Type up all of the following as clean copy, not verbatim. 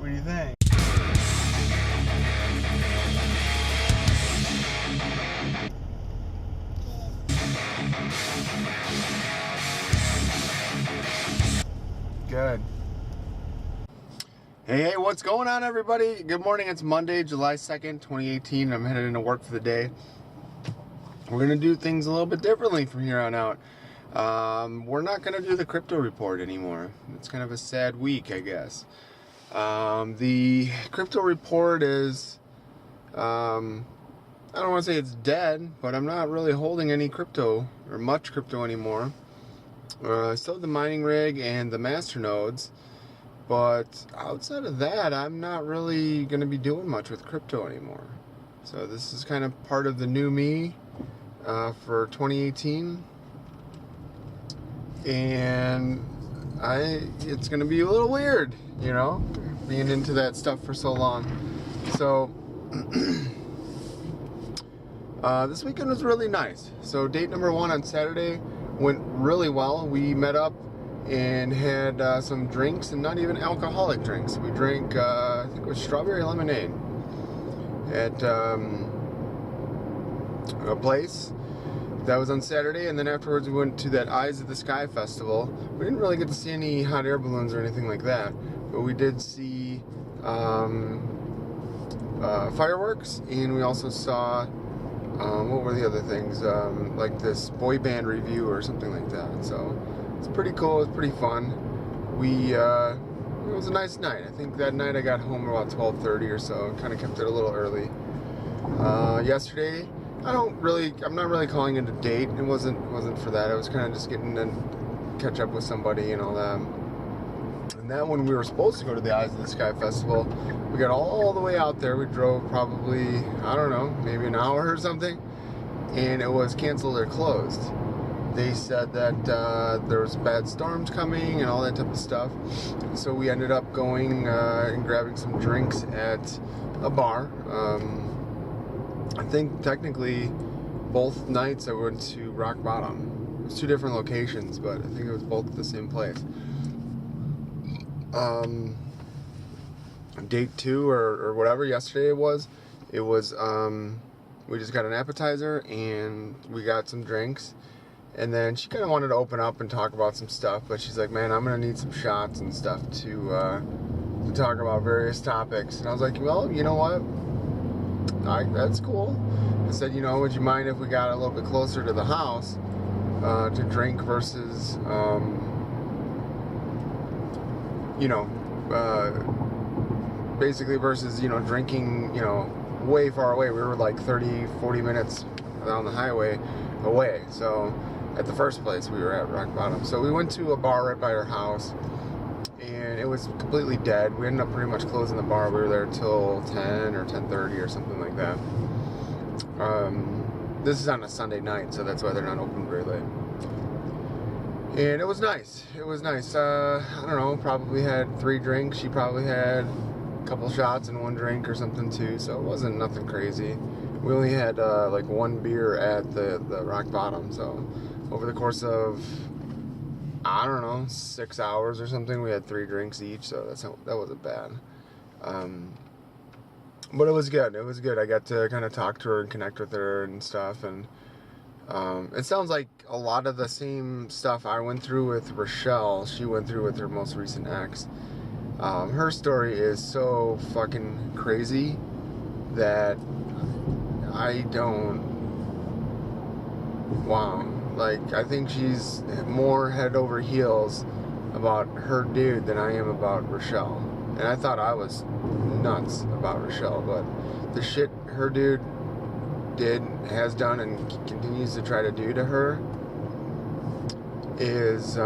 What do you think? Good. Hey, what's going on, everybody? Good morning. It's Monday, July 2nd, 2018. I'm headed into work for the day. We're going to do things a little bit differently from here on out. We're not going to do the crypto report anymore. It's kind of a sad week, I guess. The crypto report is, I don't want to say it's dead, but I'm not really holding any crypto or much crypto anymore. I still have the mining rig and the master nodes, but outside of that, I'm not really going to be doing much with crypto anymore. So this is kind of part of the new me for 2018, and it's going to be a little weird, you know, being into that stuff for so long. So this weekend was really nice. So date number 1 on Saturday went really well. We met up and had some drinks, and not even alcoholic drinks. We drank, I think it was strawberry lemonade at a place. That was on Saturday, and then afterwards we went to that Eyes of the Sky festival. We didn't really get to see any hot air balloons or anything like that, but we did see fireworks, and we also saw what were the other things, like this boy band review or something like that. So it's pretty cool. It's pretty fun. It was a nice night. I think that night I got home about 12:30 or so. Kind of kept it a little early. Yesterday, I'm not really calling it a date. It wasn't for that. I was kind of just getting to catch up with somebody and all that. And then when we were supposed to go to the Eyes of the Sky festival, we got all the way out there. We drove probably, I don't know, maybe an hour or something, and it was canceled or closed. They said that there was bad storms coming and all that type of stuff. So we ended up going and grabbing some drinks at a bar. I think technically both nights I went to Rock Bottom. It was 2 different locations, but I think it was both at the same place. Date 2 or whatever yesterday it was we just got an appetizer and we got some drinks, and then she kind of wanted to open up and talk about some stuff, but she's like, man, I'm gonna need some shots and stuff to talk about various topics. And I was like, well, you know what, that's cool. I said, you know, would you mind if we got a little bit closer to the house to drink versus basically versus, drinking, way far away. We were like 30-40 minutes down the highway away. So at the first place we were at, Rock Bottom. So we went to a bar right by her house, and it was completely dead. We ended up pretty much closing the bar. We were there till 10 or 10:30 or something like that. This is on a Sunday night, so that's why they're not open very late. And it was nice. It was nice. I don't know, probably had 3 drinks. She probably had a couple shots and 1 drink or something too, so it wasn't nothing crazy. We only had like 1 beer at the Rock Bottom, so over the course of, I don't know, 6 hours or something, we had 3 drinks each, so that wasn't bad. But it was good. It was good. I got to kind of talk to her and connect with her and stuff, and it sounds like a lot of the same stuff I went through with Rochelle, she went through with her most recent ex. Her story is so fucking crazy that like, I think she's more head over heels about her dude than I am about Rochelle. And I thought I was nuts about Rochelle, but the shit her dude has done and continues to try to do to her is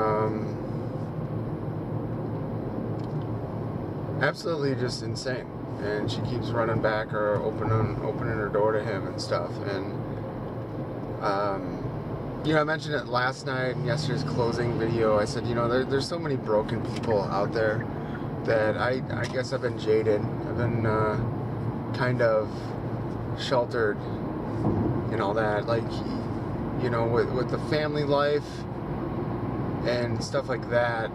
absolutely just insane. And she keeps running back or opening her door to him and stuff. And I mentioned it last night in yesterday's closing video. I said, there's so many broken people out there that I guess I've been jaded. I've been kind of sheltered and all that, like, with the family life and stuff like that.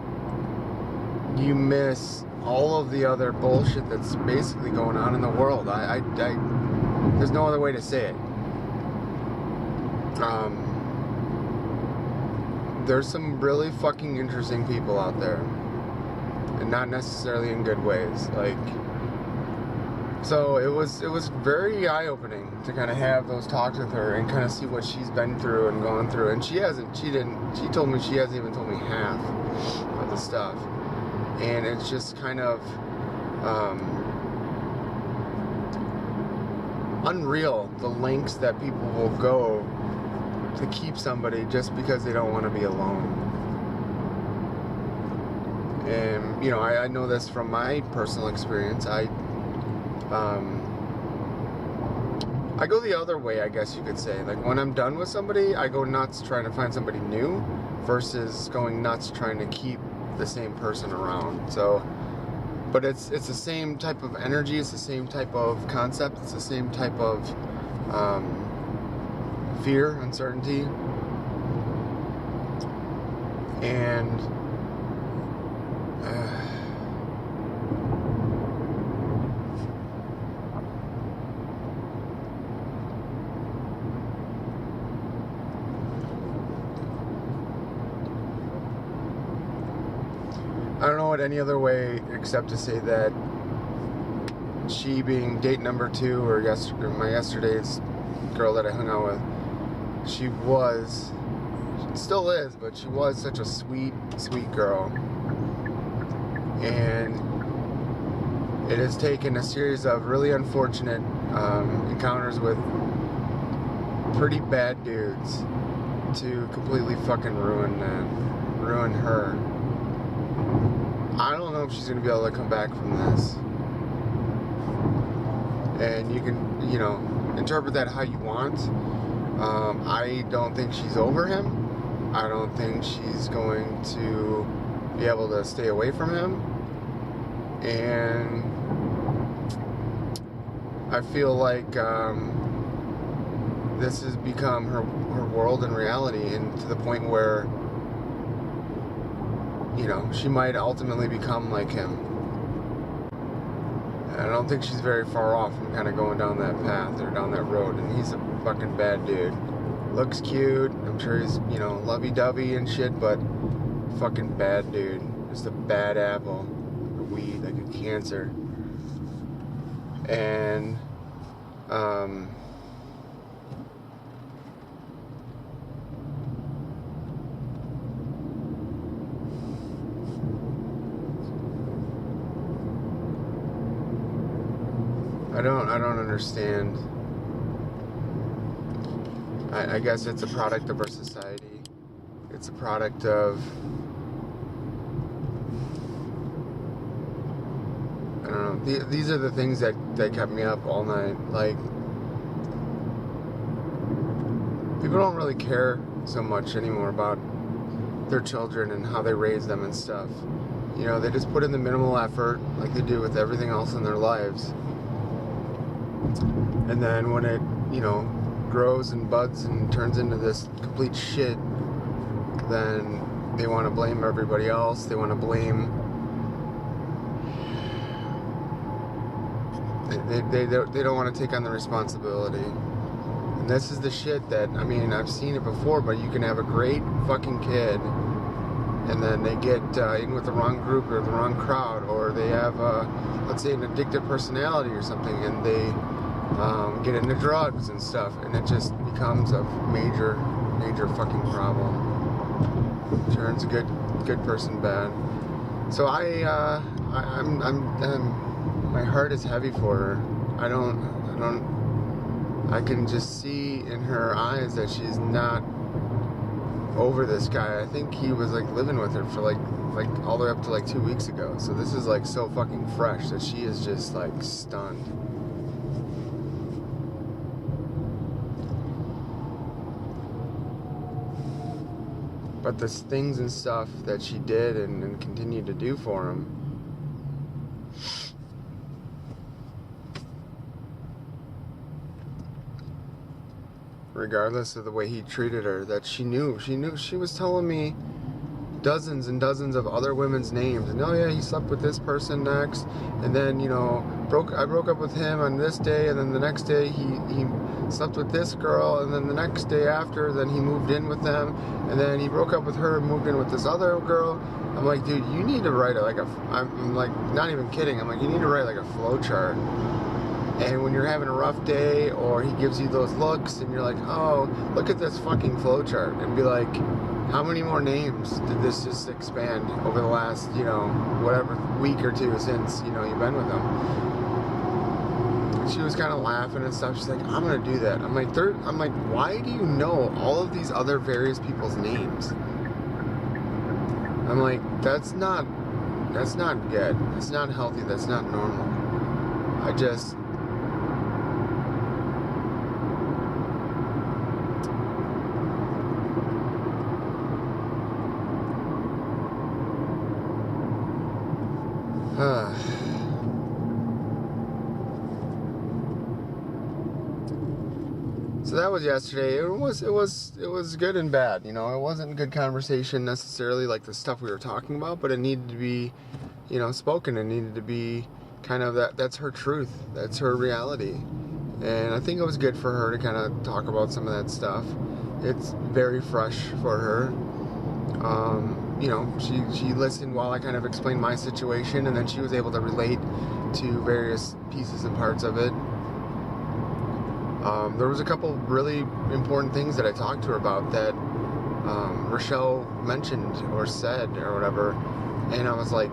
You miss all of the other bullshit that's basically going on in the world. There's no other way to say it. There's some really fucking interesting people out there, and not necessarily in good ways. Like, so it was very eye-opening to kind of have those talks with her and kind of see what she's been through and gone through. And she told me she hasn't even told me half of the stuff. And it's just kind of unreal, the lengths that people will go to keep somebody just because they don't want to be alone. And, you know, I know this from my personal experience. I go the other way, I guess you could say. Like, when I'm done with somebody, I go nuts trying to find somebody new versus going nuts trying to keep the same person around. So, but it's the same type of energy, it's the same type of concept, it's the same type of fear, uncertainty, and I don't know what any other way except to say that she, being date number 2, or my yesterday's girl that I hung out with, she still is, but she was such a sweet, sweet girl. And it has taken a series of really unfortunate encounters with pretty bad dudes to completely fucking ruin her. I don't know if she's going to be able to come back from this. And you can, you know, interpret that how you want. I don't think she's over him. I don't think she's going to be able to stay away from him. And I feel like this has become her world and reality, and to the point where, you know, she might ultimately become like him. And I don't think she's very far off from kind of going down that path or down that road. And he's a fucking bad dude. Looks cute. I'm sure he's, you know, lovey-dovey and shit, but fucking bad dude. Just a bad apple. Like a weed, like a cancer. And, I don't understand. I guess it's a product of our society. It's a product of, I don't know. These are the things that kept me up all night. Like, people don't really care so much anymore about their children and how they raise them and stuff. You know, they just put in the minimal effort like they do with everything else in their lives. And then when it, you know, grows and buds and turns into this complete shit, then they want to blame everybody else. They want to blame. They don't want to take on the responsibility. And this is the shit that, I mean, I've seen it before, but you can have a great fucking kid, and then they get in with the wrong group or the wrong crowd, or they have, let's say, an addictive personality or something, and they get into drugs and stuff, and it just becomes a major fucking problem. Turns a good person bad. So I'm my heart is heavy for her. I can just see in her eyes that she's not over this guy. I think he was like living with her for like all the way up to like 2 weeks ago. So this is like so fucking fresh that she is just like stunned. But the things and stuff that she did and continued to do for him, regardless of the way he treated her, that she knew. She was telling me dozens and dozens of other women's names, and oh yeah, he slept with this person next, and then, you know, I broke up with him on this day, and then the next day he slept with this girl, and then the next day after, then he moved in with them, and then he broke up with her and moved in with this other girl. I'm like, dude, you need to write I'm like, not even kidding, I'm like, you need to write like a flow chart. And when you're having a rough day, or he gives you those looks, and you're like, oh, look at this fucking flow chart, and be like, how many more names did this just expand over the last, you know, whatever, week or two since, you know, you've been with him? And she was kind of laughing and stuff. She's like, I'm gonna do that. I'm like, why do you know all of these other various people's names? I'm like, that's not good. That's not healthy. That's not normal. I just... So that was yesterday. It was good and bad, you know. It wasn't good conversation necessarily, like the stuff we were talking about, but it needed to be, you know, spoken. It needed to be kind of that's her truth. That's her reality. And I think it was good for her to kind of talk about some of that stuff. It's very fresh for her. You know, she listened while I kind of explained my situation, and then she was able to relate to various pieces and parts of it. There was a couple really important things that I talked to her about that Rochelle mentioned or said or whatever, and I was like,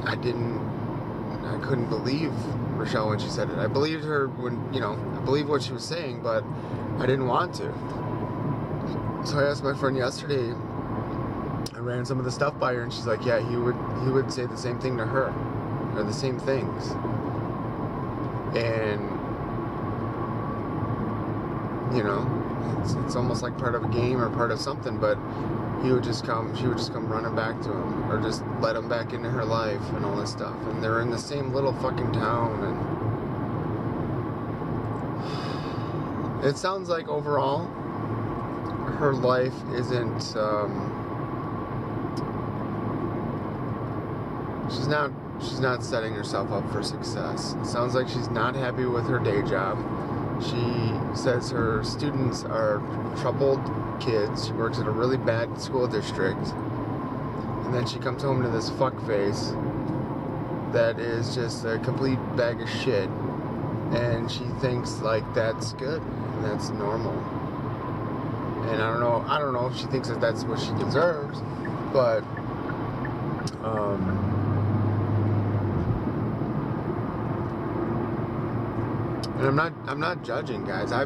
I couldn't believe Rochelle when she said it. I believed her when, you know, I believed what she was saying, but I didn't want to. So I asked my friend yesterday, I ran some of the stuff by her, and she's like, yeah, he would say the same thing to her, or the same things. And, you know, it's almost like part of a game or part of something, but she would just come running back to him, or just let him back into her life and all this stuff. And they're in the same little fucking town, and it sounds like overall her life isn't, she's not setting herself up for success. It sounds like she's not happy with her day job. She says her students are troubled kids. She works at a really bad school district. And then she comes home to this fuckface that is just a complete bag of shit. And she thinks like that's good and that's normal. And I don't know if she thinks that that's what she deserves, but and I'm not judging, guys. I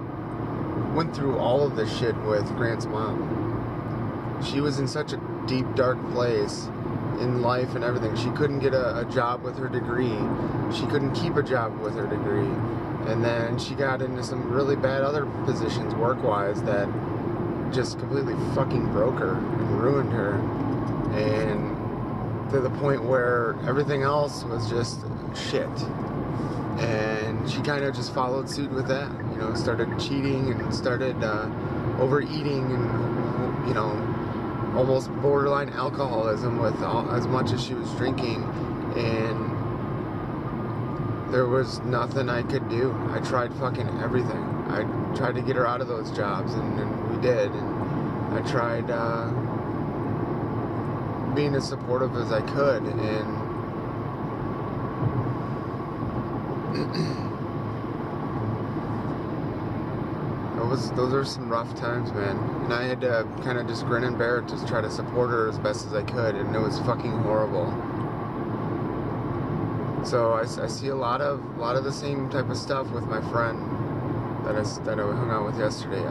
went through all of this shit with Grant's mom. She was in such a deep, dark place in life and everything. She couldn't get a job with her degree. She couldn't keep a job with her degree. And then she got into some really bad other positions work-wise that just completely fucking broke her and ruined her. And to the point where everything else was just shit. And she kind of just followed suit with that, you know, started cheating and started overeating and, you know, almost borderline alcoholism with as much as she was drinking. And there was nothing I could do. I tried fucking everything. I tried to get her out of those jobs, and we did. And I tried being as supportive as I could, and those are some rough times, man. And I had to kind of just grin and bear it, just try to support her as best as I could, and it was fucking horrible. So I see a lot of the same type of stuff with my friend that I hung out with yesterday.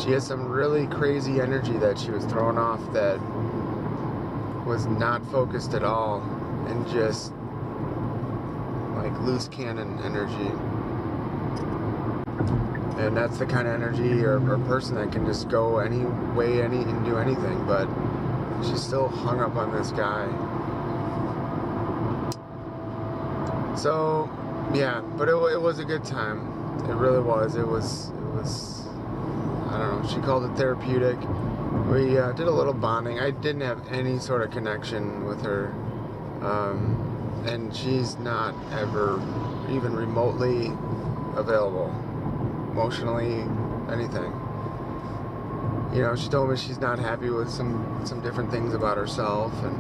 She has some really crazy energy that she was throwing off that was not focused at all, and just like loose cannon energy. And that's the kind of energy or person that can just go any way and do anything, but she's still hung up on this guy. So, yeah, but it was a good time. It really was. It was, I don't know, she called it therapeutic. We did a little bonding. I didn't have any sort of connection with her. And she's not ever even remotely available, emotionally, anything. You know, she told me she's not happy with some different things about herself, and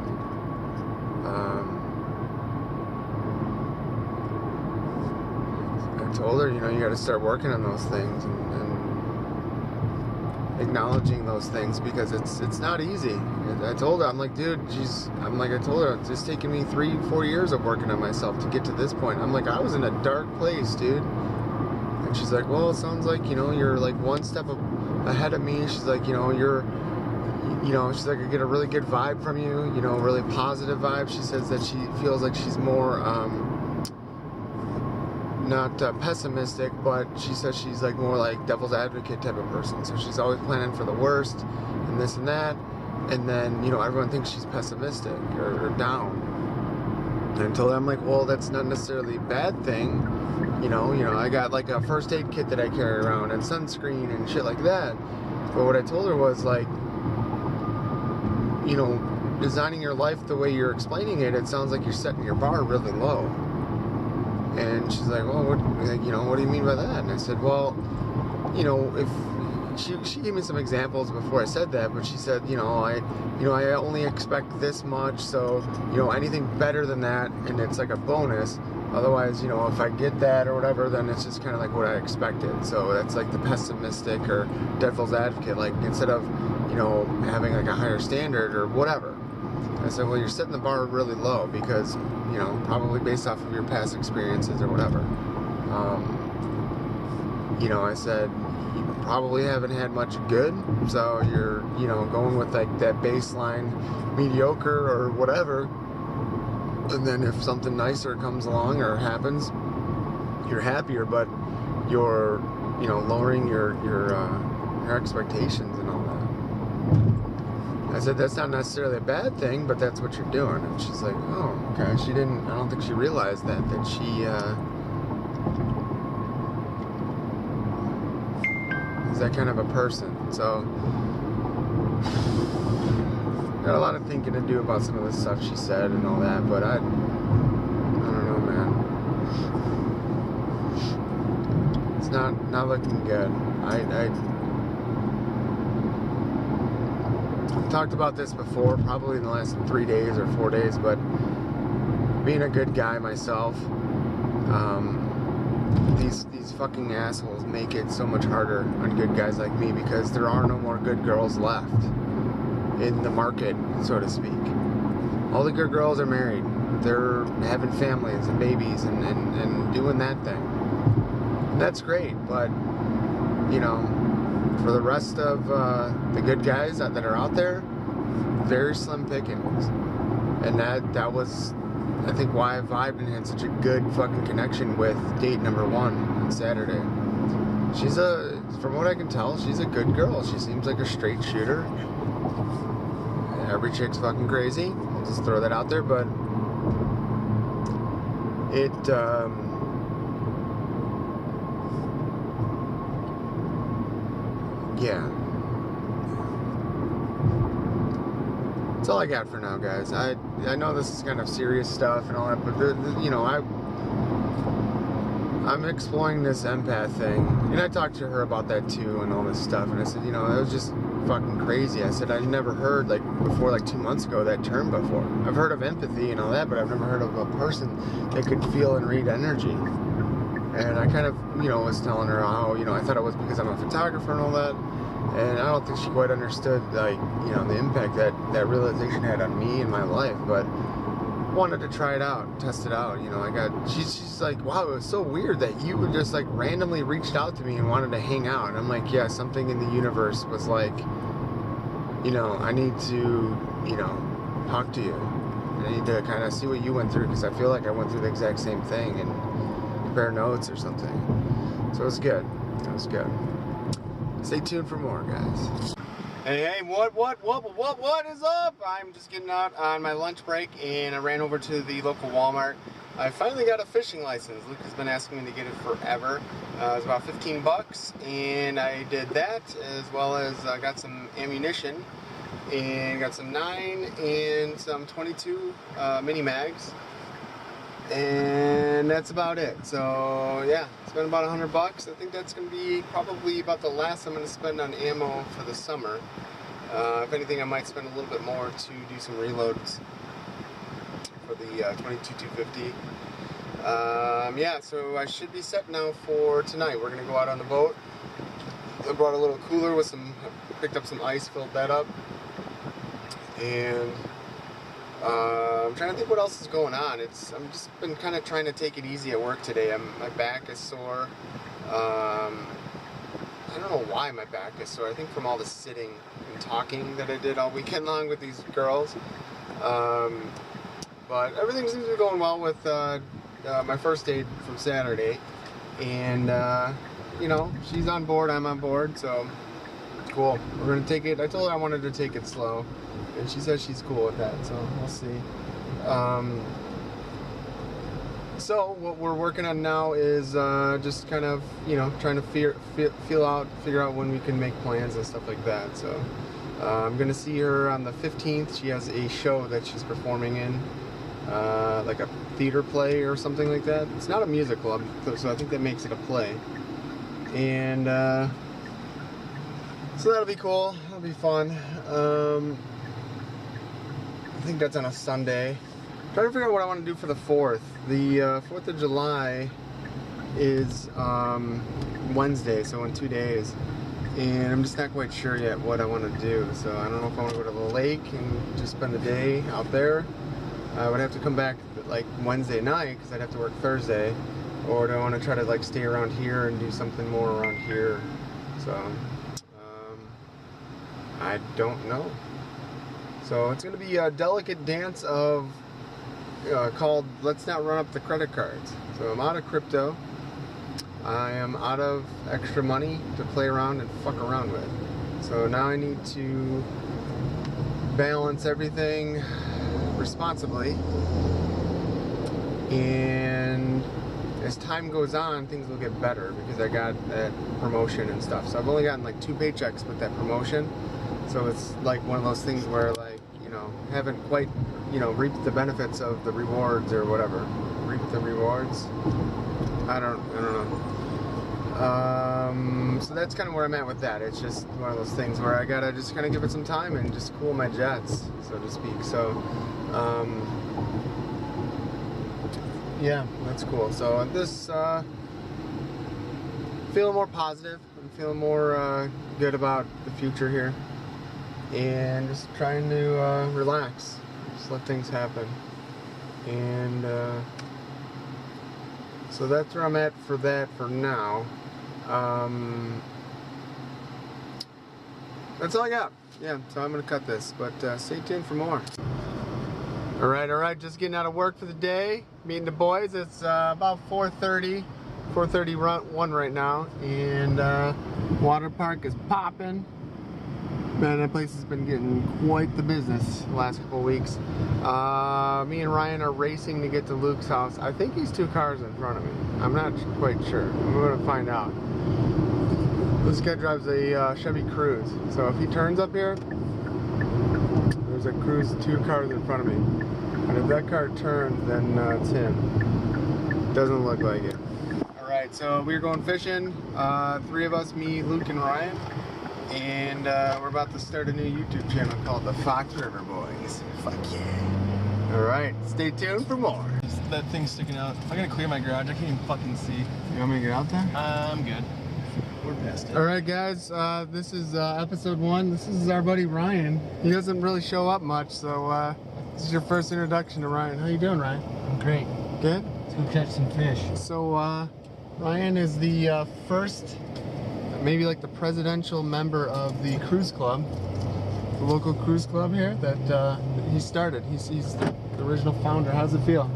I told her, you know, you got to start working on those things and acknowledging those things, because it's not easy. I told her, I'm like, dude, I told her, it's just taken me 3-4 years of working on myself to get to this point. I'm like, I was in a dark place, dude. And she's like, well, it sounds like, you know, you're like one step ahead of me. She's like, you know, she's like, I get a really good vibe from you, you know, a really positive vibe. She says that she feels like she's more, not pessimistic, but she says she's like more like devil's advocate type of person. So she's always planning for the worst and this and that, and then, you know, everyone thinks she's pessimistic or down. And I told her, I'm like, well, that's not necessarily a bad thing. You know, I got like a first aid kit that I carry around and sunscreen and shit like that. But what I told her was like, you know, designing your life the way you're explaining it, it sounds like you're setting your bar really low. And she's like, well, what do you mean by that? And I said, well, you know, if she gave me some examples before I said that, but she said, I only expect this much, so, you know, anything better than that, and it's like a bonus. Otherwise, you know, if I get that or whatever, then it's just kind of like what I expected. So that's like the pessimistic or devil's advocate. Like, instead of, you know, having like a higher standard or whatever. I said, well, you're setting the bar really low because, you know, probably based off of your past experiences or whatever. You know, I said, you probably haven't had much good, so you're, you know, going with like that baseline mediocre or whatever. And then if something nicer comes along or happens, you're happier, but you're, you know, lowering your expectations and all that. I said, that's not necessarily a bad thing, but that's what you're doing. And she's like, oh, okay. I don't think she realized that she is that kind of a person. So, got a lot of thinking to do about some of the stuff she said and all that, but I don't know, man. It's not looking good. I've talked about this before, probably in the last 3 days or 4 days, but being a good guy myself, these fucking assholes make it so much harder on good guys like me, because there are no more good girls left in the market, so to speak. All the good girls are married. They're having families and babies and doing that thing. And that's great, but, you know, for the rest of the good guys that are out there, very slim pickings. And that was, I think, why I vibed and had such a good fucking connection with date number 1 on Saturday. From what I can tell, she's a good girl. She seems like a straight shooter. Every chick's fucking crazy. I'll just throw that out there, but yeah. That's all I got for now, guys. I know this is kind of serious stuff and all that, but you know, I'm exploring this empath thing, and I talked to her about that too and all this stuff, and I said, you know, it was just fucking crazy. I said, I've never heard, like, before, like 2 months ago, that term before. I've heard of empathy and all that, but I've never heard of a person that could feel and read energy. And I kind of, you know, was telling her how, you know, I thought it was because I'm a photographer and all that, and I don't think she quite understood, like, you know, the impact that realization had on me and my life, but wanted to try it out, test it out, you know. She's like, wow, it was so weird that you would just, like, randomly reached out to me and wanted to hang out. And I'm like, yeah, something in the universe was like, you know, I need to, you know, talk to you. I need to kind of see what you went through, because I feel like I went through the exact same thing, and compare notes or something. So it was good. It was good. Stay tuned for more, guys. Hey, what is up? I'm just getting out on my lunch break, and I ran over to the local Walmart I finally got a fishing license. Luke has been asking me to get it forever. It was about 15 bucks, and I did that, as well as I got some ammunition, and got some 9 and some 22 mini mags, and that's about it. So yeah, spent about 100 bucks. I think that's going to be probably about the last I'm going to spend on ammo for the summer. If anything, I might spend a little bit more to do some reloads for the 22-250. Yeah, so I should be set now for tonight. We're gonna go out on the boat. I brought a little cooler with some, picked up some ice, filled that up, and I'm trying to think what else is going on. I'm just been kind of trying to take it easy at work today. My back is sore. I don't know why my back is sore. I think from all the sitting and talking that I did all weekend long with these girls. But everything seems to be going well with my first date from Saturday, and you know, she's on board, I'm on board, so cool. We're gonna take it. I told her I wanted to take it slow, and she says she's cool with that, so we'll see. So what we're working on now is just kind of, you know, trying to figure out when we can make plans and stuff like that. So I'm gonna see her on the 15th. She has a show that she's performing in. Like a theater play or something like that. It's not a music club, so I think that makes it a play. And so that'll be cool. That'll be fun. I think that's on a Sunday. I'm trying to figure out what I want to do for the 4th. The 4th of July is Wednesday, so in 2 days. And I'm just not quite sure yet what I want to do. So I don't know if I want to go to the lake and just spend the day out there. I would have to come back like Wednesday night because I'd have to work Thursday, or do I want to try to like stay around here and do something more around here? So I don't know. So it's going to be a delicate dance of called "Let's Not Run Up the Credit Cards." So I'm out of crypto. I am out of extra money to play around and fuck around with. So now I need to balance everything responsibly, and as time goes on, things will get better because I got that promotion and stuff. So I've only gotten like 2 paychecks with that promotion, so it's like one of those things where, like, you know, haven't quite, you know, reaped the benefits of the rewards or whatever. Reap the rewards, I don't know. So that's kind of where I'm at with that. It's just one of those things where I gotta just kind of give it some time and just cool my jets, so to speak. So yeah, that's cool. So this feeling more positive. I'm feeling more good about the future here, and just trying to relax, just let things happen. And so that's where I'm at for that for now. That's all I got. Yeah, so I'm gonna cut this, but stay tuned for more. All right, just getting out of work for the day, meeting the boys. It's about 4:31 right now, and water park is popping. Man, that place has been getting quite the business the last couple of weeks. Me and Ryan are racing to get to Luke's house. I think he's 2 cars in front of me. I'm not quite sure. I'm gonna find out. This guy drives a Chevy Cruze, so if he turns up here, there's a Cruze 2 cars in front of me. And if that car turns, then it's him. Doesn't look like it. Alright, so we're going fishing. 3 of us, me, Luke, and Ryan. And we're about to start a new YouTube channel called the Fox River Boys. Fuck yeah. Alright, stay tuned for more. That thing's sticking out. I'm gonna clear my garage. I can't even fucking see. You want me to get out there? I'm good. We're past it. Alright guys, this is episode 1. This is our buddy Ryan. He doesn't really show up much, so this is your first introduction to Ryan. How you doing, Ryan? I'm great. Good? Let's go catch some fish. So Ryan is the first, maybe like the presidential member of the cruise club, the local cruise club here that he started. He's the original founder. How's it feel?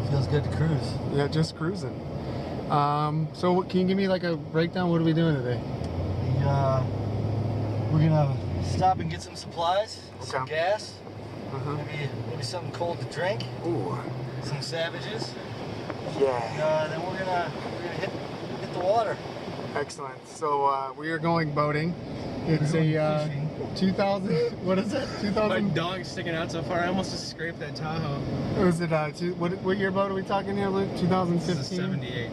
Feels good to cruise. Yeah, just cruising. So can you give me like a breakdown? What are we doing today? We're gonna stop and get some supplies, some gas, Maybe something cold to drink. Ooh. Some savages. Yeah. Then we're gonna hit the water. Excellent. So we are going boating. It's a 2000. What is it? 2000. My dog's sticking out so far. I almost just scraped that Tahoe. Was it what year boat are we talking here, Luke? 2015. This is 78.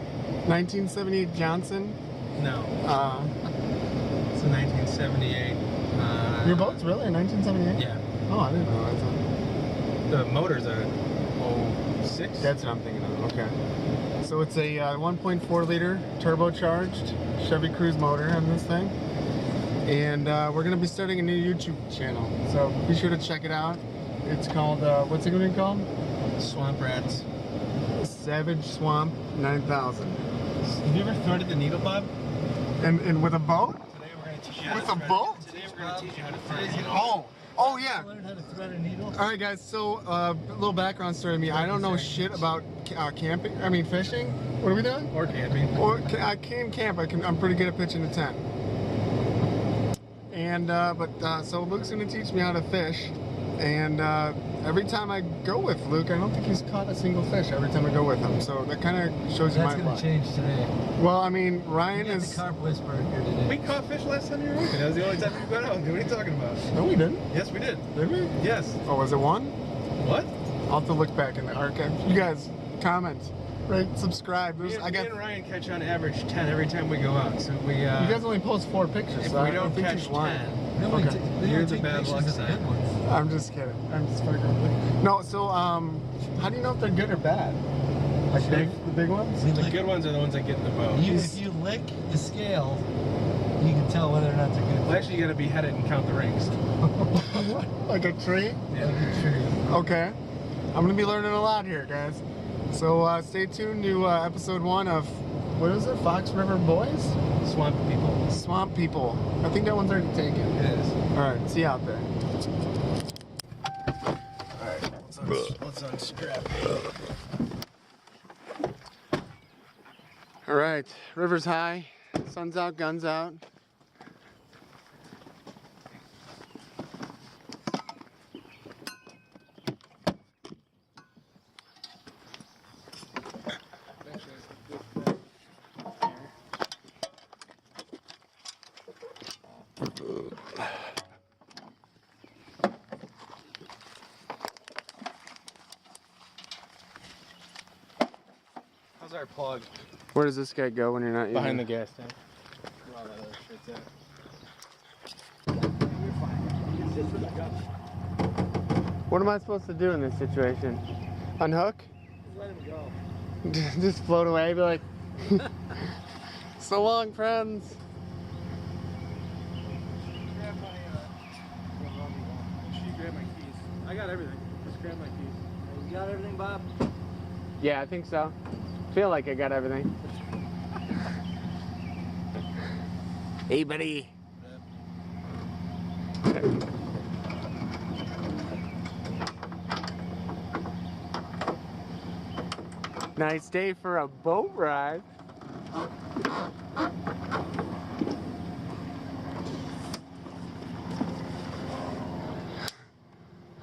1978 Johnson. No. It's a 1978. Your boat's really a 1978? Yeah. Oh, I didn't know that. The motor's a 06. That's what I'm thinking of. Okay. So it's a 1.4 liter turbocharged Chevy Cruze motor on this thing. And we're going to be starting a new YouTube channel. So be sure to check it out. It's called, what's it going to be called? Swamp Rats. Savage Swamp 9000. Have you ever threaded the needle, Bob? And with a boat? Today we're going to teach you how With to a thread. boat? Today we're going to teach you how to thread a needle. Oh yeah. Learn how to thread a needle. All right, guys. So a little background story to me. I don't know shit about camping. I mean fishing. What are we doing? Or camping. Or I can camp. I'm pretty good at pitching a tent. And so Luke's gonna teach me how to fish. And every time I go with Luke, I don't think he's caught a single fish every time I go with him. So that kind of shows you my That's gonna change today. Well, I mean, Ryan We got is. the carp whisperer here today. We caught fish last time you were working. That was the only time we got out. What are you talking about? No, we didn't. Yes, we did. Did we? Yes. Oh, was it one? What? I'll have to look back in the archive. You guys, comment, rate, subscribe. Me I got. and Ryan catch on average 10 every time we go out. So we. You guys only post 4 pictures. if so we I don't think catch he's 10, lying. They only Okay. they You're only the take bad pictures luck of the side. good ones. I'm just kidding. I'm just fucking with you. No, so how do you know if they're good or bad? Like the big ones? See, the like, good ones are the ones that get in the boat. if you lick the scale, you can tell whether or not they're good. Well, actually, you got to behead it and count the rings. Like a tree? Yeah. Like a tree. Okay. I'm gonna be learning a lot here, guys. So stay tuned to episode 1 of what is it? Fox River Boys? Swamp people. Swamp People. I think that one's already taken. It is. All right. See you out there. All right. Let's unstrap. All right. River's high. Sun's out. Guns out. How's our plug? Where does this guy go when you're not Behind the using gas tank. Where all that other shit's at. What am I supposed to do in this situation? Unhook? Just let him go. Just float away, be like, so long, friends. Grab my, she grabbed my keys. I got everything. Just grab my keys. You got everything, Bob? Yeah, I think so. Feel like I got everything. Hey, buddy. Nice day for a boat ride. Oh,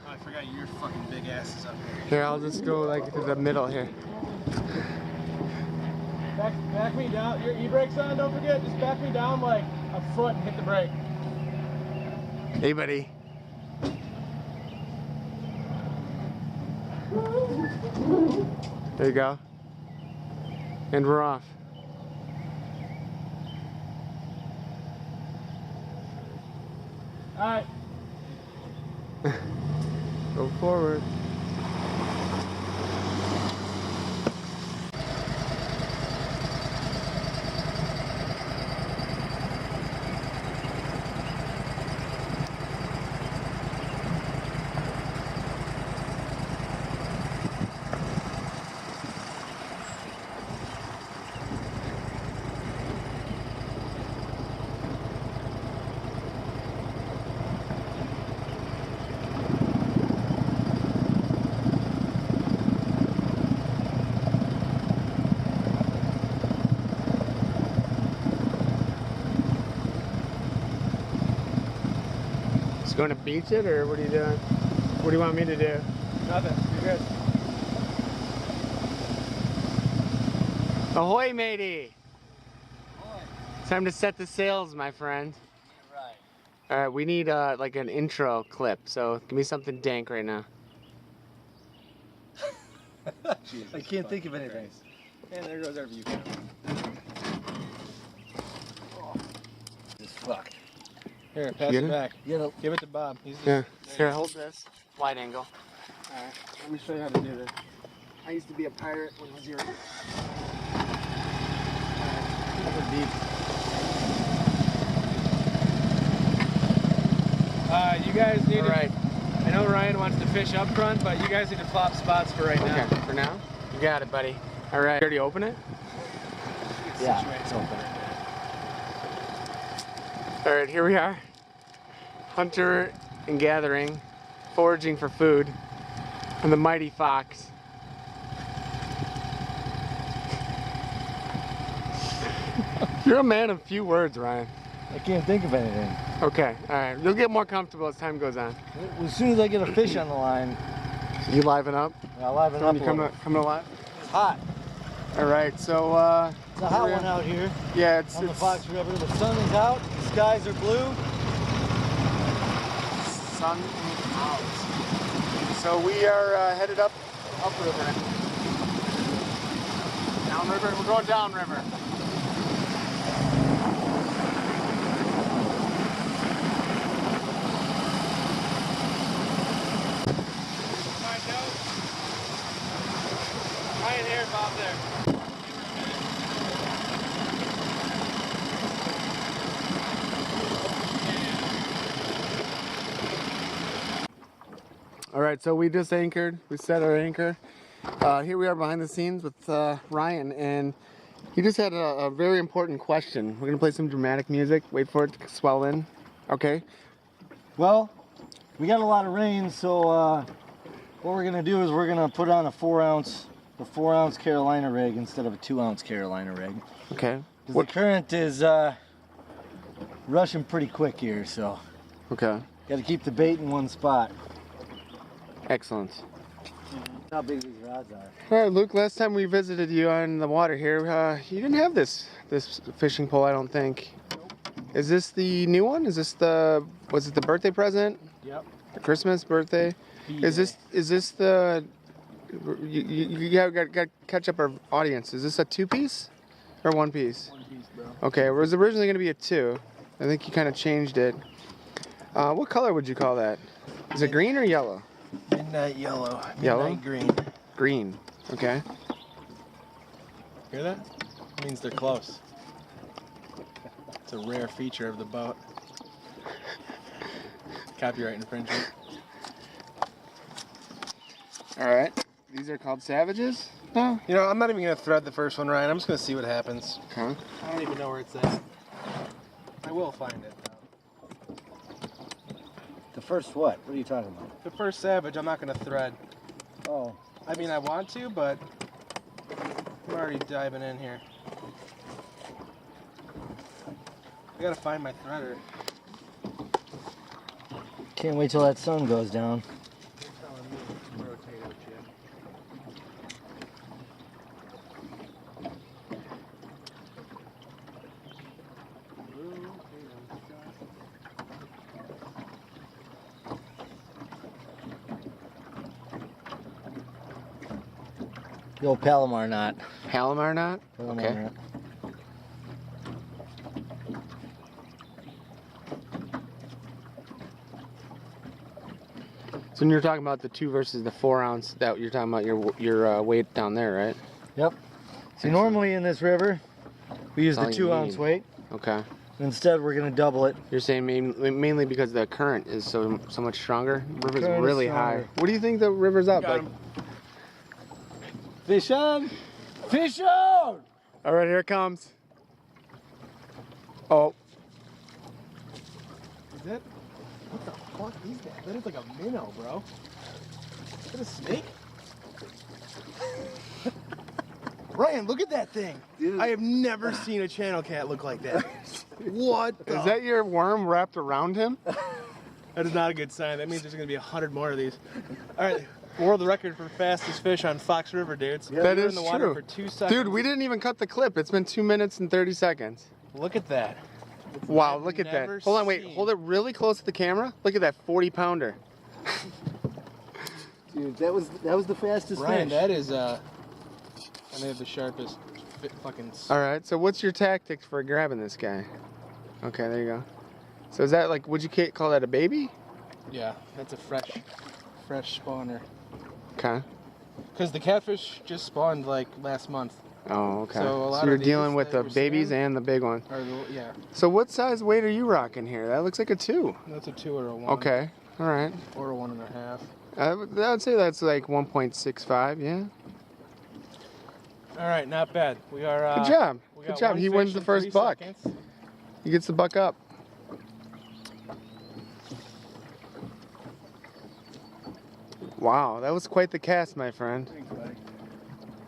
I forgot your fucking big ass is up here. Here, I'll just go like to the middle here. Back me down. Your e-brake's on, don't forget. Just back me down like a foot and hit the brake. Hey, buddy. There you go. And we're off. Alright. Go forward. Going to beach it, or what are you doing? What do you want me to do? Nothing. You're good. Ahoy, matey! Boy. Time to set the sails, my friend. Right. All right, we need like an intro clip. So give me something dank right now. I can't think of anything. And there goes our view camera. This fuck. Here, pass Get it it? back. You know. Give it to Bob. He's just, Yeah. Here, hold this. Wide angle. Alright, let me show you how to do this. I used to be a pirate when I was your. You guys need All right. I know Ryan wants to fish up front, but you guys need to flop spots for right now. Okay, for now? You got it, buddy. All right. You already open it? Yeah, it's open. All right, here we are. Hunter and gathering, foraging for food, and the mighty fox. You're a man of few words, Ryan. I can't think of anything. Okay, all right. You'll get more comfortable as time goes on. As soon as I get a fish on the line, You liven up? I'll liven up. You coming alive? It's hot. All right, so It's a hot one out here yeah, it's on the Fox River. The sun is out. The skies are blue. sun is out. So we are headed upriver. Downriver. We're going downriver. Ryan here, Bob there. All right, so we just anchored. We set our anchor. Here we are behind the scenes with Ryan, and he just had a very important question. We're gonna play some dramatic music. Wait for it to swell in. Okay. Well, we got a lot of rain, so what we're gonna do is we're gonna put on a 4-ounce Carolina rig instead of a 2-ounce Carolina rig. Okay. 'Cause the current is rushing pretty quick here, so Okay. got to keep the bait in one spot. Excellent. How big these rods are. All right, Luke. Last time we visited you on the water here, you didn't have this fishing pole, I don't think. Nope. Is this the new one? Was it the birthday present? Yep. The Christmas birthday? Yeah. Is this the? You got to catch up our audience. Is this a 2-piece or 1-piece? 1 piece, bro. Okay, it was originally going to be a 2. I think you kind of changed it. What color would you call that? Is it green or yellow? Midnight yellow. Yellow? Midnight green. Green. Okay. Hear that? It means they're close. It's a rare feature of the boat. Copyright infringement. All right. These are called Savages? No. You know, I'm not even going to thread the first one, Ryan. I'm just going to see what happens. Okay. I don't even know where it's at. I will find it, though. The first what? What are you talking about? The first Savage, I'm not going to thread. Oh, I mean, I want to, but I'm already diving in here. I got to find my threader. can't wait till that sun goes down. You're telling me to rotate out, Jim. The old Palomar knot. Palomar knot? Palomar Okay. knot. So when you're talking about the 2 versus the 4 ounce, that you're talking about your weight down there, right? Yep. See, normally in this river, we use the That's all you 2-ounce need. weight. Okay. Instead, we're going to double it. You're saying mainly because the current is so much stronger. The river's Current is really high. stronger. What do you think the river's up? Got Like, him. Fish on! Fish on! all right, here it comes. Oh, Is it? What the fuck is that? That is like a minnow, bro. Is that a snake? Ryan, look at that thing. Dude. I have never seen a channel cat look like that. What the? is that your worm wrapped around him? That is not a good sign. That means there's going to be 100 more of these. All right, world record for fastest fish on Fox River, dudes. Yeah, that We were is in the water true. for 2 seconds. Dude, we didn't even cut the clip. It's been 2 minutes and 30 seconds. Look at that. Wow, I've look at that. never Hold on, wait. seen- Hold it really close to the camera. Look at that 40-pounder. Dude, that was the fastest Ryan, fish. that is I may have the sharpest fucking. All right, so what's your tactics for grabbing this guy? Okay, there you go. So is that like, would you call that a baby? Yeah, that's a fresh spawner. Okay. Because the catfish just spawned like last month. Oh, okay. So a lot you're of dealing these with that the you're babies seeing- and the big one. Or the, yeah, So what size weight are you rocking here? That looks like a 2. that's a 2 or a 1. Okay, all right. Or a 1.5. I would say that's like 1.65, yeah. All right, not bad. We are. Good job. we Good got job. one He fish wins the in first 3 buck. seconds. He gets the buck up. Wow, that was quite the cast, my friend. Thanks, buddy.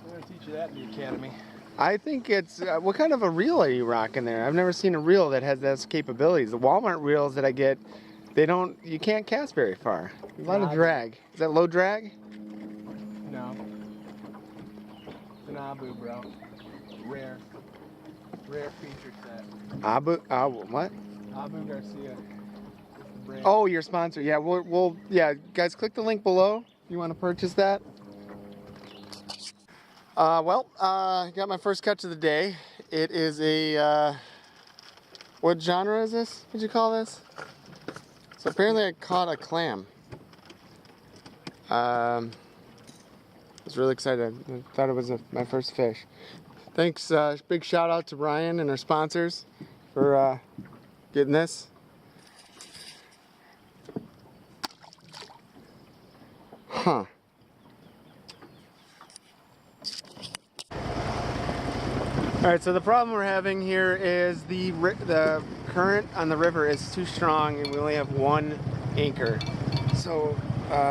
We're gonna teach you that in the academy. I think it's, what kind of a reel are you rocking there? I've never seen a reel that has those capabilities. The Walmart reels that I get, you can't cast very far. A lot of drag. Is that low drag? No. It's an Abu, bro. Rare feature set. What? Abu Garcia. Brand. Oh, your sponsor. Yeah, yeah, guys, click the link below. You want to purchase that? Got my first catch of the day. It is a, what genre is this? What'd you call this? So apparently I caught a clam. I was really excited. I thought it was my first fish. Thanks, big shout out to Ryan and our sponsors for getting this. Huh. Alright, so the problem we're having here is the current on the river is too strong and we only have 1 anchor. So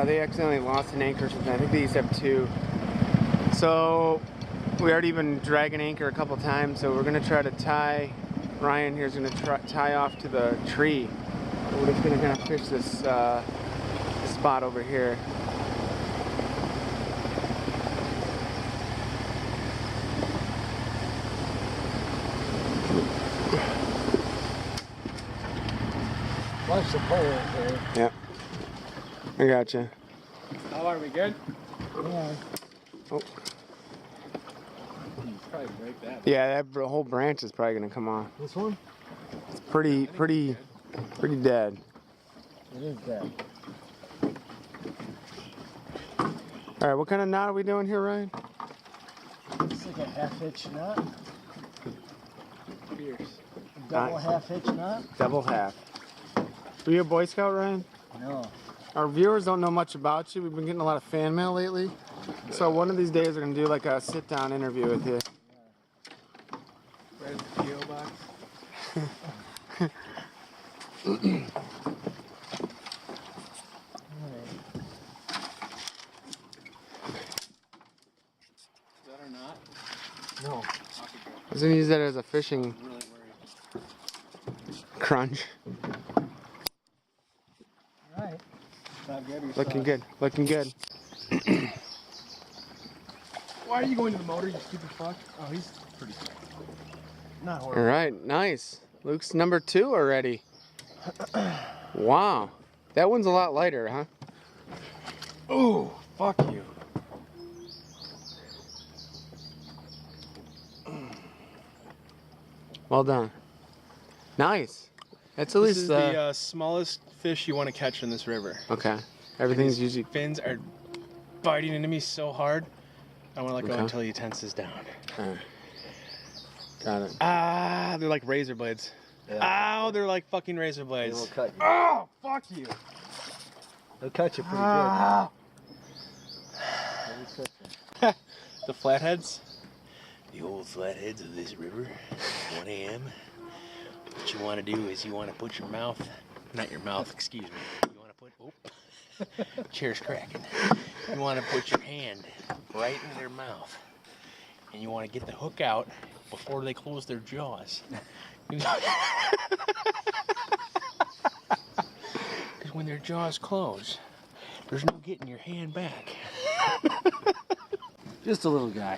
they accidentally lost an anchor or something. I think they used to have 2. So we already been dragging anchor a couple times, so we're going to try to tie, Ryan here is going to tie off to the tree. We're just going to kind of fish this spot over here. Watch the pole right there. Yep. I gotcha. How are we good? Yeah. Oh. Probably break that. Yeah, that whole branch is probably going to come off. This one? It's pretty dead. It is dead. All right, what kind of knot are we doing here, Ryan? It's like a half-hitch knot. Fierce. A double Nice. half-hitch knot. Double half. Are you a Boy Scout, Ryan? No. Our viewers don't know much about you. We've been getting a lot of fan mail lately. So one of these days we're going to do like a sit-down interview with you. Right in the PO box. Is that or not? No. I was going to use that as a fishing I'm really worried. crunch. All right. Looking good. Looking good. Why are you going to the motor, you stupid fuck? Oh, he's pretty good. Not horrible. All right, nice. Luke's number 2 already. Wow. That one's a lot lighter, huh? Oh, fuck you. Well done. Nice. That's at This least is the smallest fish you want to catch in this river. okay. Everything's These usually fins are biting into me so hard. I want to let go Okay. until he tenses down. got it. Ah, they're like razor blades. Yeah. Ow, they're like fucking razor They will blades. cut you. Oh, fuck you. They'll cut you pretty Ah. good. The flatheads. The old flatheads of this river, 1 a.m. What you want to do is you want to put your mouth, not your mouth, excuse me. You want to put, chair's cracking. You want to put your hand right in their mouth, and you want to get the hook out before they close their jaws. Because when their jaws close, there's no getting your hand back. Just a little guy.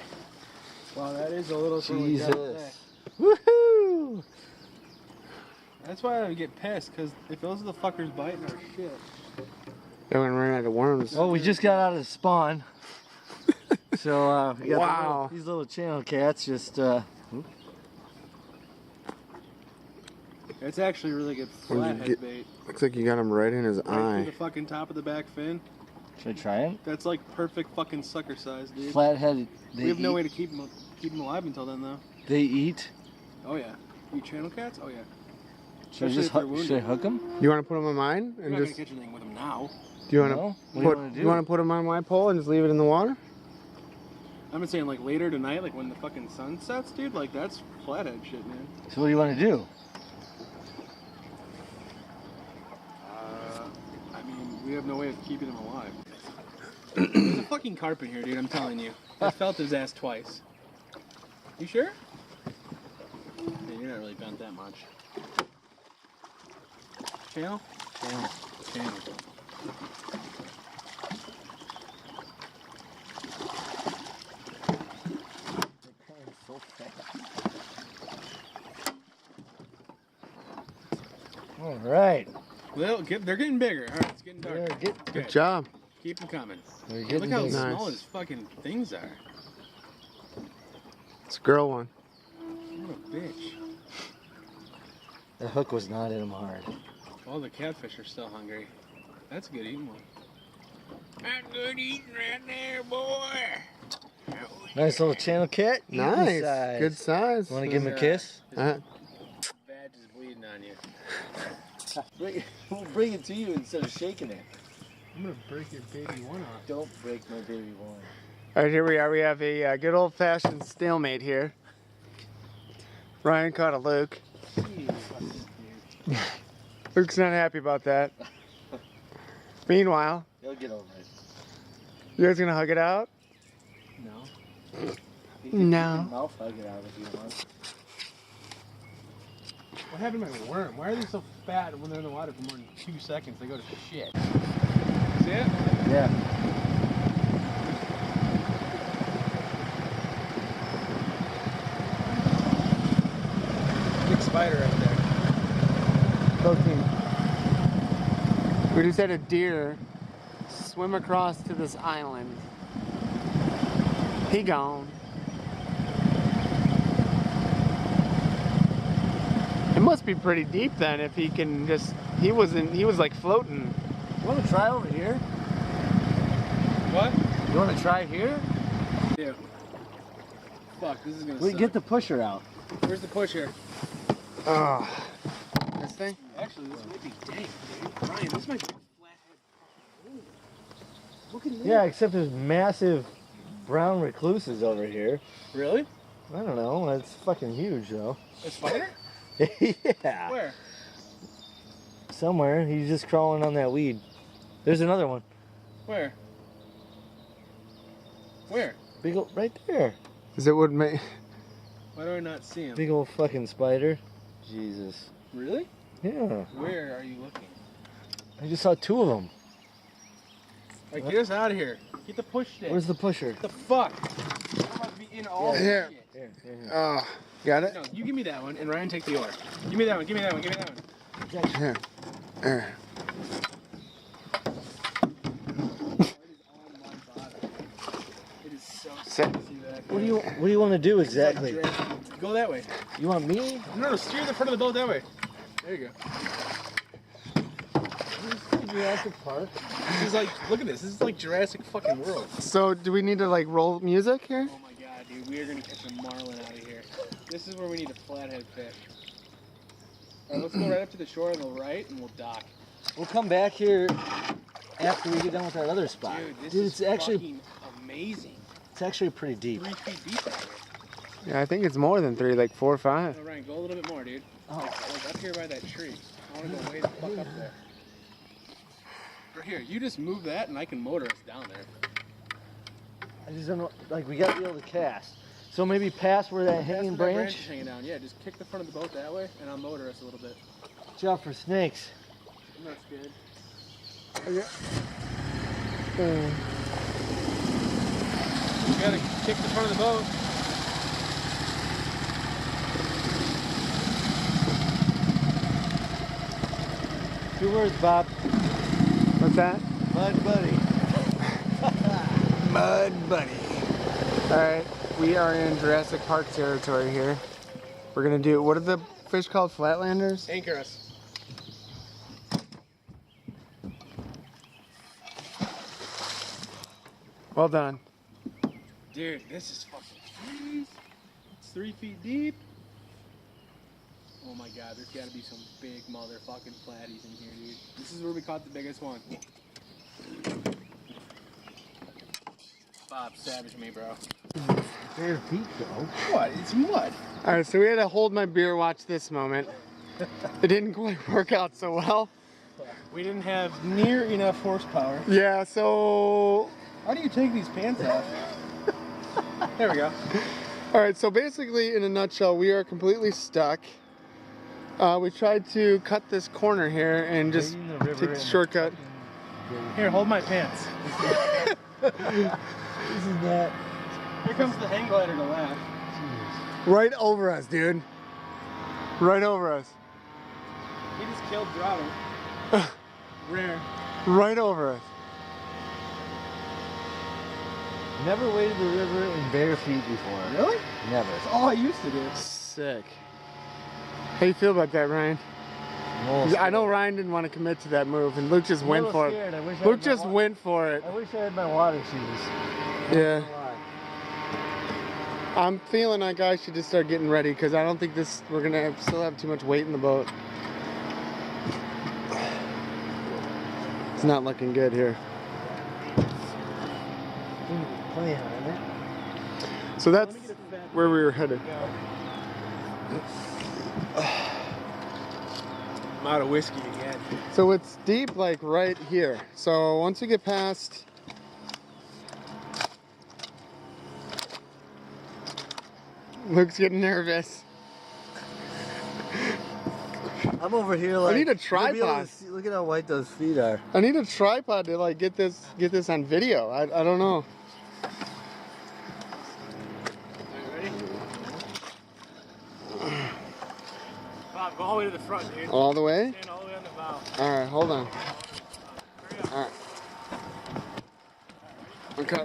Wow, that is a little Jesus. Woohoo! That's why I would get pissed, because if those are the fuckers biting our shit. They're gonna run out of worms. Well, we just got out of the spawn. So, we got Wow. these little channel cats just, It's actually really good Where'd you flathead get- bait. Looks like you got him right in his Right through eye. the fucking top of the back fin. should I try it? That's like perfect fucking sucker size, dude. Flathead, We have no way to keep them alive until then, though. They eat. Oh yeah. You channel cats? Oh yeah. Should I, Especially just if they're should I wounded. hook them? You want to put him on mine You're and not just? gonna catch anything with them now. Do you want No? to What do put? you wanna do? You want to put him on my pole and just leave it in the water? I've been saying like later tonight, like when the fucking sun sets, dude. Like that's flathead shit, man. So what do you want to do? I mean, we have no way of keeping them alive. There's a fucking carp in here, dude. I'm telling you. I felt his ass twice. You sure? Yeah, you're not really bent that much. Channel? Channel. Channel. So fast. All right. Well, they're getting bigger. All right, it's getting darker. Yeah, get- Good job. Keep them coming. They're Look getting how bigger. Nice. small his fucking things are. It's a girl one. What a bitch. The hook was not in him hard. All the catfish are still hungry. That's a good eating one. I'm good eating right there, boy. Nice little channel cat. Eating Nice. size. Good size. Want to give him a kiss? Uh, Badge is bleeding on you. We'll bring it to you instead of shaking it. I'm gonna break your baby one off. Don't break my baby one. all right, here we are. We have a good old-fashioned stalemate here. Ryan caught a Luke. Luke's not happy about that. Meanwhile, He'll get over it. you guys gonna hug it out? No. You can No. mouth hug it out if you want. What happened to my worm? Why are they so fat when they're in the water for more than 2 seconds? They go to shit. See it? Yeah. Big spider right there. Protein. We just had a deer swim across to this island. He gone. It must be pretty deep then if he can just, he was like floating. You want to try over here? What? You want to try here? Yeah. Fuck, this is gonna We suck. get the pusher out. Where's the pusher? Oh, this thing? Actually, this might be dank, dude. Ryan, this might be a flathead. Look at this. Yeah, except there's massive brown recluses over here. Really? I don't know. It's fucking huge though. A spider? Yeah. Where? Somewhere. He's just crawling on that weed. There's another one. Where? Where? Big ol' right there. Is it what make? Why do I not see him? Big old fucking spider. Jesus. Really? Yeah. Where are you looking? I just saw 2 of them. Like, get us out of here. Get the push stick. Where's the pusher? What the fuck? I'm about to be in all this Here. shit. Here. Oh, got it? No, you give me that one, and Ryan take the oar. Give me that one, give me that one, give me that one. Here. There. It is so Sit. sexy back What do you want to do exactly? Go that way. You want me? No, steer the front of the boat that way. There you go. Jurassic Park. This is like, look at this. This is like Jurassic fucking World. So do we need to like roll music here? Oh my god, dude. We are going to catch a marlin out of here. This is where we need a flathead fish. Alright, let's go right up to the shore on the right, and we'll dock. We'll come back here after we get done with our other spot. Dude, this Dude, is it's actually fucking amazing. it's actually pretty deep. 3 feet deep out here. Yeah, I think it's more than 3, like 4 or 5. Oh, Ryan, go a little bit more, dude. Oh. Like up here by that tree. I want to go way the fuck up there. Right here, you just move that and I can motor us down there. I just don't know. Like we gotta be able to cast. So maybe pass where that That's hanging where that branch. is hanging down. Yeah, just kick the front of the boat that way and I'll motor us a little bit. Watch out for snakes. That's good. Okay. You gotta kick the front of the boat. Two words, Bob. What's that? Mud buddy. Mud buddy. Alright, we are in Jurassic Park territory here. We're gonna do, what are the fish called? Flatlanders? Anchor us. Well done. Dude, this is fucking huge. It's 3 feet deep. Oh my god, there's gotta be some big motherfucking flatties in here, dude. This is where we caught the biggest one. Bob, savage me, bro. Bare feet, though. What? It's mud. Alright, so we had to hold my beer, watch this moment. It didn't quite work out so well. We didn't have near enough horsepower. Yeah, so... How do you take these pants off? There we go. Alright, so basically, in a nutshell, we are completely stuck. We tried to cut this corner here and just take the shortcut. Here, hold my pants. This is that. Here comes the hang glider to laugh. Right over us, dude. Right over us. He just killed Grotto. Rare. Right over us. Never waded the river in bare feet before. Really? Never. That's all I used to do. Sick. How you feel about that, Ryan? I know Ryan didn't want to commit to that move, and Luke just went for it. Luke just went for it. I wish I had my water shoes. Yeah. I'm feeling like I should just start getting ready because I don't think we're gonna still have too much weight in the boat. It's not looking good here. So that's where we were headed. I'm out of whiskey again. So it's deep, like right here. So once we get past, Luke's getting nervous. I'm over here like. I need a tripod. Look at how white those feet are. I need a tripod to like get this on video. I don't know. Are you ready? Bob, go all the way to the front, dude. All the way? Stand all the way on the bow. All right, hold on. Hurry up. All right. Okay.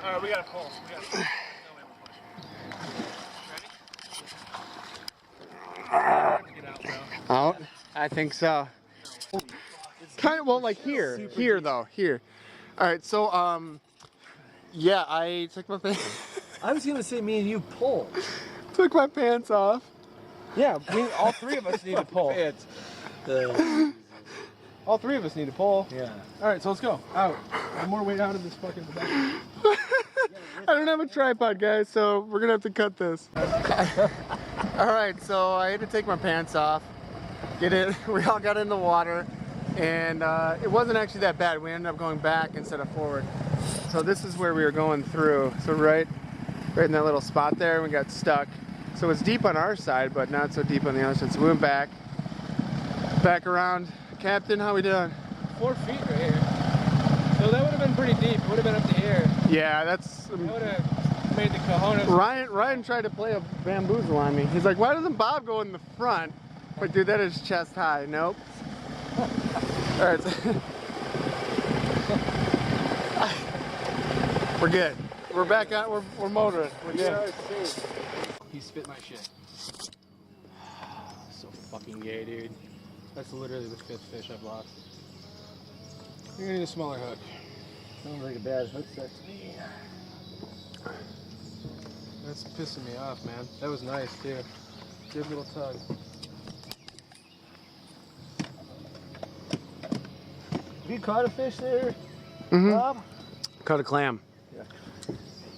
All right, we gotta pull. Get out, bro. Out? I think so. Kind of, well, like here. Here, though. Here. All right, so, yeah, I took my pants. I was gonna say me and you pull. Took my pants off. Yeah, all three of us need to pull. All three of us need to pull. Yeah. All right, so let's go. Out. One more weight out of this fucking back. I don't have a tripod, guys, so we're gonna have to cut this. All right, so I had to take my pants off. Get it? We all got in the water, and it wasn't actually that bad. We ended up going back instead of forward. So this is where we were going through. So right in that little spot there, we got stuck. So it's deep on our side, but not so deep on the other side. So we went back around. Captain, how we doing? 4 feet right here. So that would have been pretty deep. It would have been up to here. Yeah, that's. That would have made the cojones. Ryan tried to play a bamboozle on me. He's like, why doesn't Bob go in the front? But dude, that is chest high. Nope. All right. We're good. We're back on. We're motoring. We're good. He spit my shit. So fucking gay, dude. That's literally the 5th fish I've lost. You're gonna need a smaller hook. Sounds like a bad hook set to me. That's pissing me off, man. That was nice too. Good little tug. Have you caught a fish there, Mm-hmm. Bob? Caught a clam.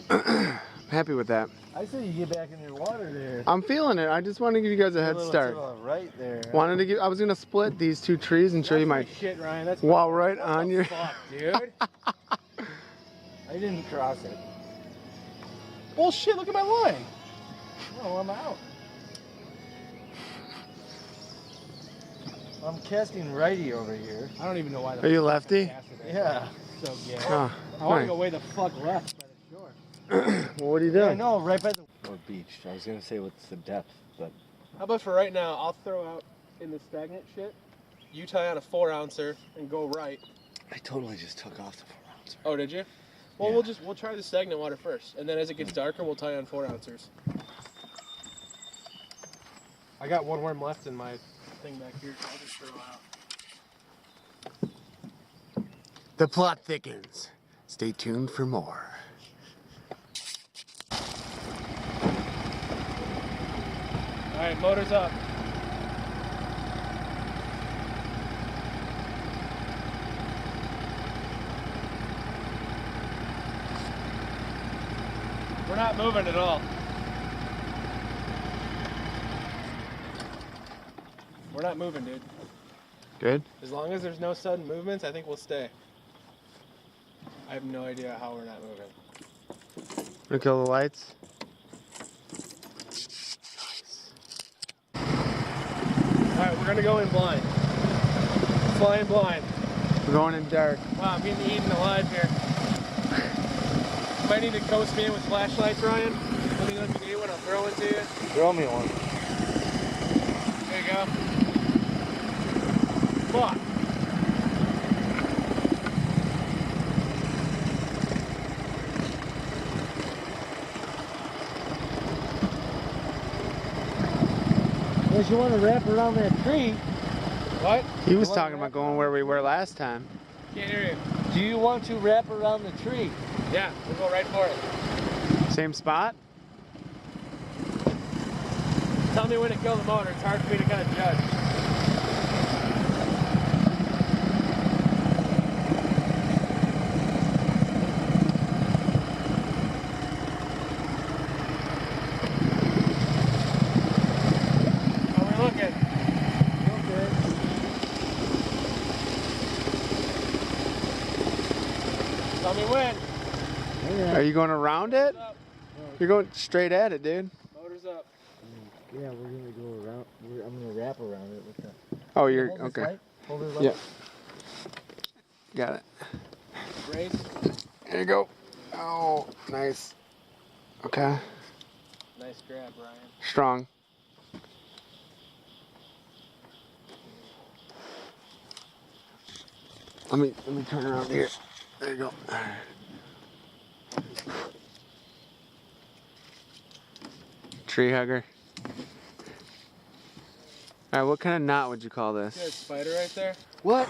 Yeah. Happy with that. I say you get back in your water there. I'm feeling it. I just wanted to give you guys a head start. Right there. Wanted to give. I was gonna split these two trees and show you my. Shit, Ryan. That's While right on your. fuck, dude. I didn't cross it. Bullshit. Look at my line. Oh, I'm out. I'm casting righty over here. I don't even know why the Are you fuck I lefty? casted it. Yeah. So gay. Oh, I want to nice. go way the fuck left by the shore. Well, what are you Yeah, doing? no, right by the or beach. I was gonna say what's the depth, but How about for right now, I'll throw out in the stagnant shit. You tie on a 4-ouncer and go right. I totally just took off the 4-ouncer. Oh, did you? Well, Yeah. we'll try the stagnant water first, and then as it gets darker, we'll tie on 4-ouncers. I got one worm left in my thing back here, so I'll just throw out. The plot thickens. Stay tuned for more. All right, motor's up. We're not moving at all. We're not moving, dude. Good? As long as there's no sudden movements, I think we'll stay. I have no idea how we're not moving. Wanna kill the lights? Alright, we're gonna go in blind. Flying blind. We're going in dark. Wow, I'm getting eaten alive here. Might need to coast me in with flashlights, Ryan. Let me know if you need one, I'll throw one to you. throw me one. There you go. Fuck. Unless you want to wrap around that tree. What? He was talking about going where we were last time. Can't hear you. Do you want to wrap around the tree? Yeah, we'll go right for it. Same spot? Tell me when to kill the motor. It's hard for me to kind of judge. How are we looking? Okay. Tell me when. Are you going around it? Motor's up. You're going straight at it, dude. Motor's up. Yeah, we're gonna go around. I'm gonna wrap around it with the. Oh, you're Hold this okay. light. Hold it light. Yeah. Got it. Brace. There you go. Oh, nice. Okay. Nice grab, Ryan. Strong. Let me turn around here. There you go. Tree hugger. All right, what kind of knot would you call See that this? spider right there? What?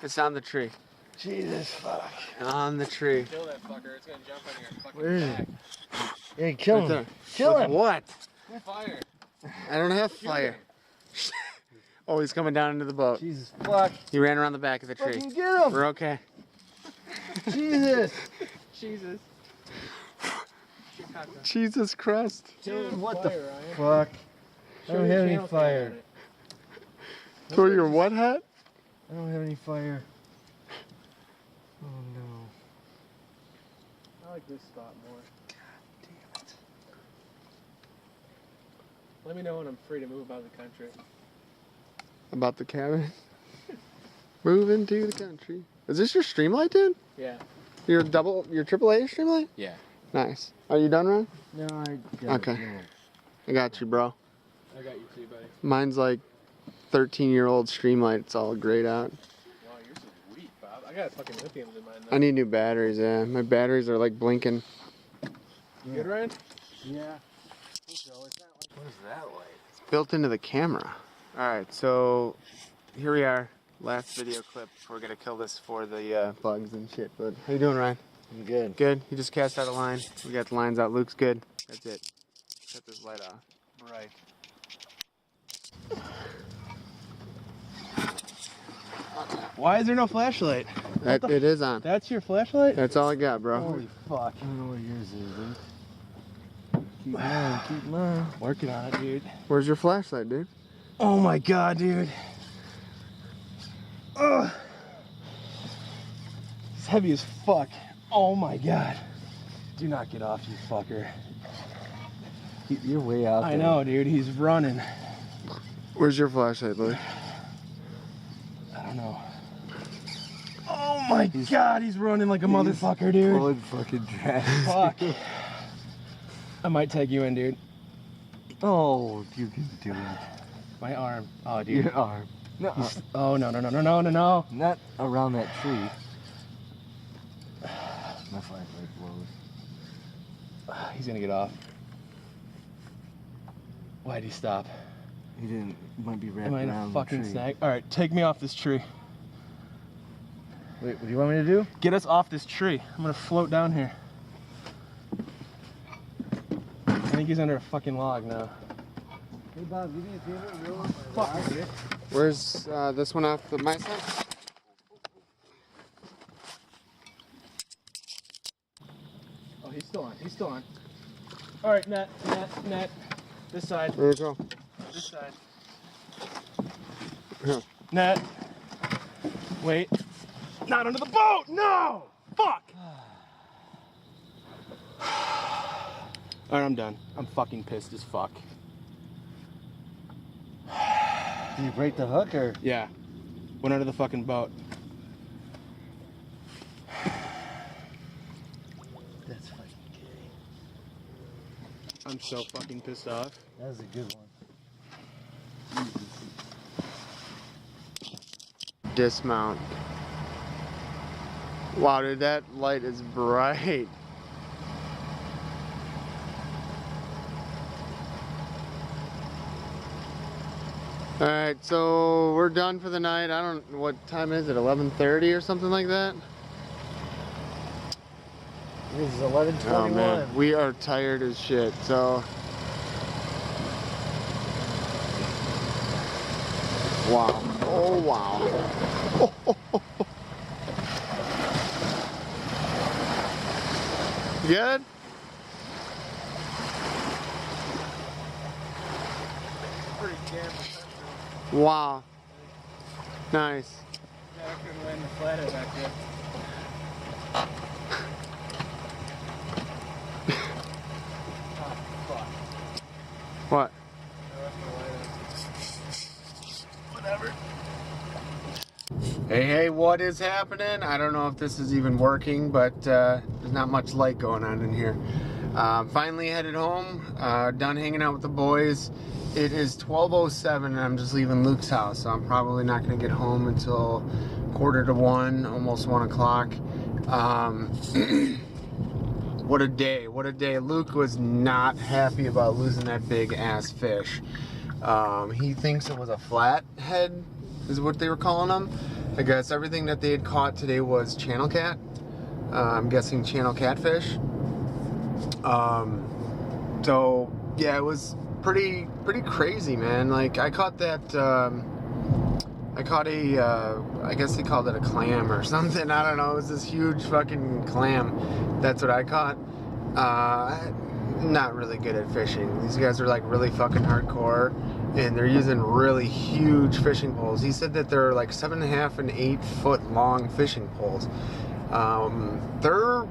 It's on the tree. Jesus fuck. On the tree. Kill that fucker. It's gonna jump on your fucking Where is back. Hey, kill Right him. there. Kill With him. what? Fire. I don't have fire. Oh, he's coming down into the boat. Jesus fuck. He ran around the back of the tree. Fucking get him. We're okay. Jesus. Jesus. Jesus Christ. Dude, what Fire, the Ryan. fuck? I Show don't your have any channel cam fire. on it. Throw your what hat? I don't have any fire. Oh no. I like this spot more. God damn it. Let me know when I'm free to move out of the country. About the cabin. Moving to the country. Is this your Streamlight, dude? Yeah. Your AAA Streamlight? Yeah. Nice. Are you done, Ryan? No, I got Okay. it. No. I got you, bro. I got you too, buddy. Mine's like 13-year-old Streamlight. It's all grayed out. Wow, yours is weak, Bob. I got fucking lithiums in mine though. I need new batteries, yeah. My batteries are like blinking. You good, Ryan? Yeah. I think so. It's not like. What is that light? It's built into the camera. Alright, so here we are. Last video clip. We're gonna kill this for the bugs and shit. But how you doing, Ryan? I'm good. Good. You just cast out a line. We got the lines out. Luke's good. That's it. Shut this light off. Right. Why is there no flashlight? It is on. That's your flashlight? That's all I got, bro. Holy fuck. I don't know what yours is, dude. Keep mine, keep mine. Working on it, dude. Where's your flashlight, dude? Oh my god, dude. Ugh. It's heavy as fuck. Oh my god. Do not get off, you fucker. You're way out there. I know, dude. He's running. Where's your flashlight, Luke? no. Oh my god, he's running like a motherfucker, dude. Pulling fucking drag. Fuck. I might tag you in, dude. Oh, you can do it. My arm. Oh, dude. Your arm. No. Oh, no. Not around that tree. My flashlight blows. He's gonna get off. Why'd he stop? He didn't. He might be wrapped Am I in around a fucking the tree. snag? Alright, take me off this tree. Wait, what do you want me to do? Get us off this tree. I'm gonna float down here. I think he's under a fucking log now. Hey Bob, give me a favor, roll my Fuck, rod. dude. Where's this one off the Meixsell? Oh, he's still on. He's still on. Alright, net. This side. Where we go? This side. Here. Net. Wait. Not under the boat! No! Fuck! Alright, I'm done. I'm fucking pissed as fuck. Did you break the hook or? Yeah. Went under the fucking boat. That's fucking gay. I'm so fucking pissed off. That was a good one. Dismount. Wow, dude, that light is bright. Alright, so we're done for the night. I don't know what time is it, 11:30 or something like that? This is 11:21. Oh man, we are tired as shit, so. Wow. Oh wow. Good? Pretty damn. Wow. Nice. Yeah, I couldn't land the flathead back there. What? Whatever. Hey, what is happening? I don't know if this is even working, but there's not much light going on in here. Finally headed home, done hanging out with the boys. It is 12:07 and I'm just leaving Luke's house, so I'm probably not going to get home until 1:45, almost 1 o'clock. What a day, what a day. Luke was not happy about losing that big ass fish. He thinks it was a flathead, is what they were calling them. I guess everything that they had caught today was channel cat. I'm guessing channel catfish. So yeah, it was pretty crazy, man. Like I caught that, I caught a, I guess they called it a clam or something. I don't know. It was this huge fucking clam. That's what I caught. Not really good at fishing. These guys are like really fucking hardcore, and they're using really huge fishing poles. He said that they're like 7.5 and 8 foot long fishing poles. They're,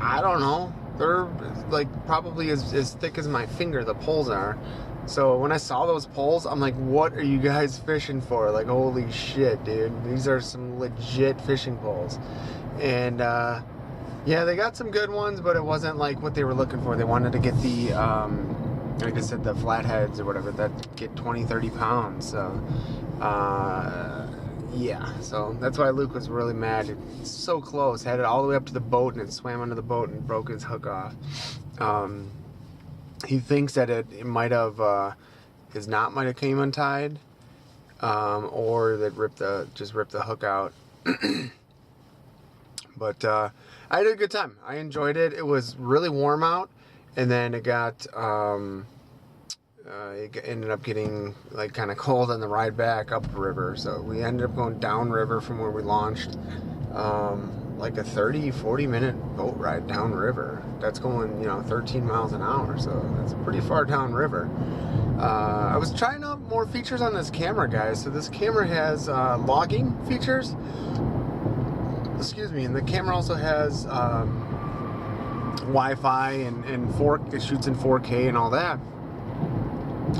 I don't know. They're like probably as thick as my finger, the poles are. So when I saw those poles, I'm like, what are you guys fishing for? Like, holy shit, dude. These are some legit fishing poles. And, yeah, they got some good ones, but it wasn't like what they were looking for. They wanted to get the, like I said, the flatheads or whatever that get 20, 30 pounds. So, yeah. So that's why Luke was really mad. It's so close. Had it all the way up to the boat, and it swam under the boat and broke his hook off. He thinks that it might have, his knot might have came untied, or that just ripped the hook out. But I had a good time. I enjoyed it. It was really warm out, and then it got it ended up getting like kind of cold on the ride back up the river. So we ended up going down river from where we launched, like a 30-40 minute boat ride down river. That's going 13 miles an hour, so that's pretty far down river. I was trying out more features on this camera, guys. So this camera has logging features. Excuse me, and the camera also has Wi-Fi and it shoots in 4K and all that.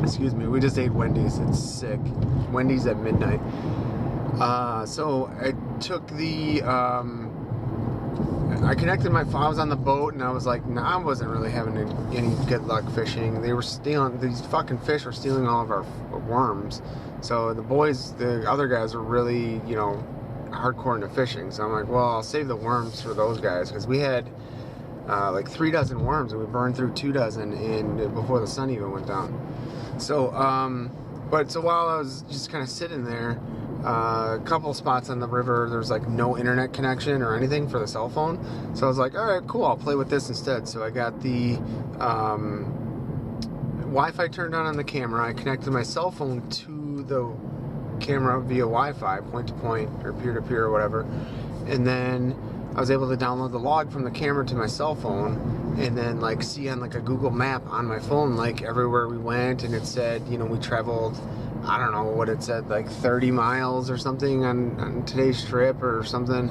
Excuse me, we just ate Wendy's. It's sick. Wendy's at midnight. So I took the, I connected my I was on the boat and I was like, nah, I wasn't really having any good luck fishing. They were stealing, these fucking fish were stealing all of our worms. So the boys, the other guys were really, you know, hardcore into fishing. So I'm like, well, I'll save the worms for those guys, because we had like 3 dozen worms and we burned through 2 dozen before the sun even went down. So, so while I was just kind of sitting there, a couple spots on the river, there's like no internet connection or anything for the cell phone. So I was like, all right, cool, I'll play with this instead. So I got the Wi-Fi turned on the camera. I connected my cell phone to the camera via Wi-Fi, point to point or peer to peer or whatever. And then I was able to download the log from the camera to my cell phone, and then like see on like a Google map on my phone like everywhere we went, and it said, you know, we traveled, I don't know what it said, like 30 miles or something on today's trip or something,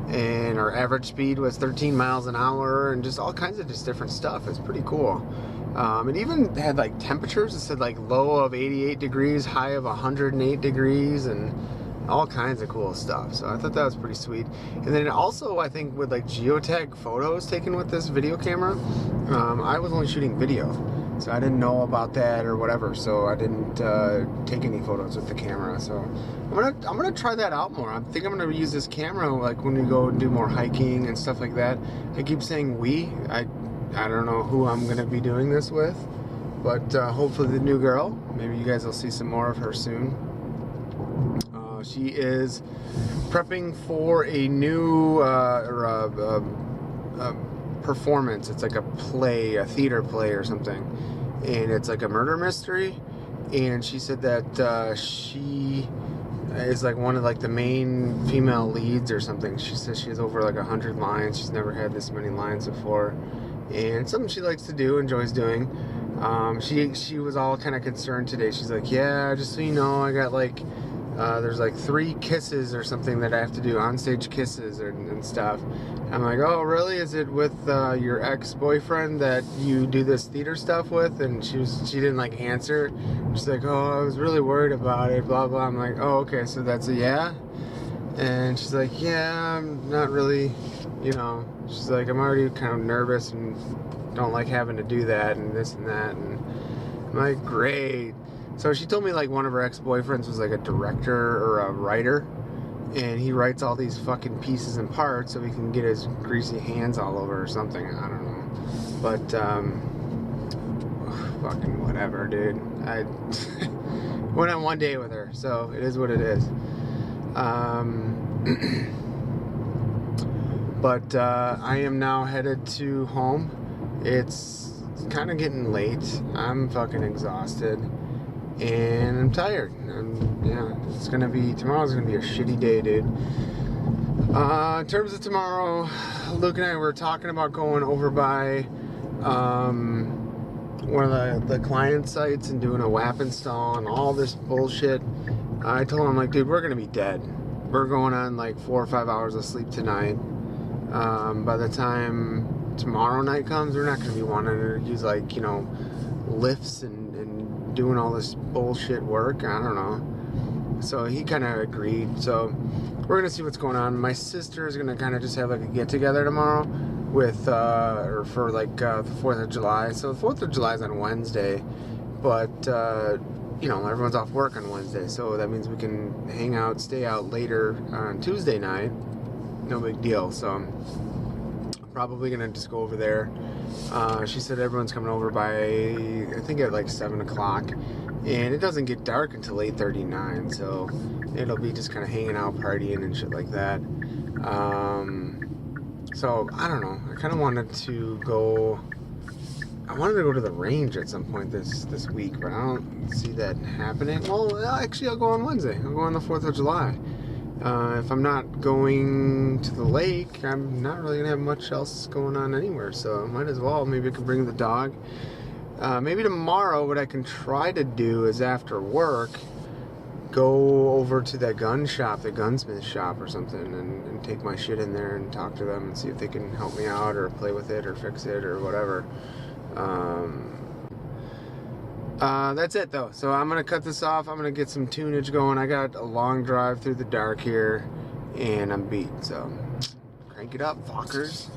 and our average speed was 13 miles an hour, and just all kinds of just different stuff. It's pretty cool. It even had like temperatures. It said like low of 88 degrees, high of 108 degrees, and all kinds of cool stuff. So I thought that was pretty sweet. And then also, I think with like geotag photos taken with this video camera, I was only shooting video, so I didn't know about that or whatever. So I didn't take any photos with the camera. So I'm gonna try that out more. I think I'm gonna use this camera like when we go and do more hiking and stuff like that. I keep saying we. I don't know who I'm gonna be doing this with, but hopefully the new girl. Maybe you guys will see some more of her soon. She is prepping for a new performance. It's like a play, a theater play or something, and it's like a murder mystery. And she said that she is like one of like the main female leads or something. She says she has over like 100 lines. She's never had this many lines before, and something she likes to do, enjoys doing. She was all kind of concerned today. She's like, yeah, just so you know, I got like there's like 3 kisses or something that I have to do, onstage kisses and stuff. I'm like, oh really? Is it with your ex-boyfriend that you do this theater stuff with? And she didn't like answer. She's like, oh, I was really worried about it, blah blah. I'm like, oh okay, so that's a yeah? And she's like, yeah, I'm not really, you know. She's like, I'm already kind of nervous and don't like having to do that and this and that. And I'm like, great. So she told me like one of her ex-boyfriends was like a director or a writer, and he writes all these fucking pieces and parts so he can get his greasy hands all over or something. I don't know, but fucking whatever, dude. I went on one day with her, so it is what it is. But I am now headed to home. It's kind of getting late. I'm fucking exhausted. And I'm tired. Yeah, tomorrow's gonna be a shitty day, dude. In terms of tomorrow, Luke and I were talking about going over by one of the client sites and doing a WAP install and all this bullshit. I told him, like, dude, we're gonna be dead. We're going on like 4 or 5 hours of sleep tonight. By the time tomorrow night comes, we're not gonna be wanting to use like, you know, lifts and doing all this bullshit work. I don't know. So he kind of agreed. So we're gonna see what's going on. My sister is gonna kind of just have like a get together tomorrow with or for like the 4th of July. So the 4th of July is on Wednesday, but you know, everyone's off work on Wednesday, so that means we can hang out, stay out later on Tuesday night. No big deal. So I'm probably gonna just go over there. She said everyone's coming over by, I think at like 7 o'clock, and it doesn't get dark until 8:39, so it'll be just kind of hanging out, partying and shit like that. So I don't know. I kind of wanted to go. I wanted to go to the range at some point this week, but I don't see that happening. Well, actually, I'll go on Wednesday. I'll go on the 4th of July. If I'm not going to the lake, I'm not really going to have much else going on anywhere, so I might as well. Maybe I can bring the dog. Maybe tomorrow what I can try to do is after work, go over to that gun shop, the gunsmith shop or something, and take my shit in there and talk to them and see if they can help me out or play with it or fix it or whatever. That's it though. So I'm gonna cut this off. I'm gonna get some tunage going. I got a long drive through the dark here, and I'm beat. So crank it up, fuckers.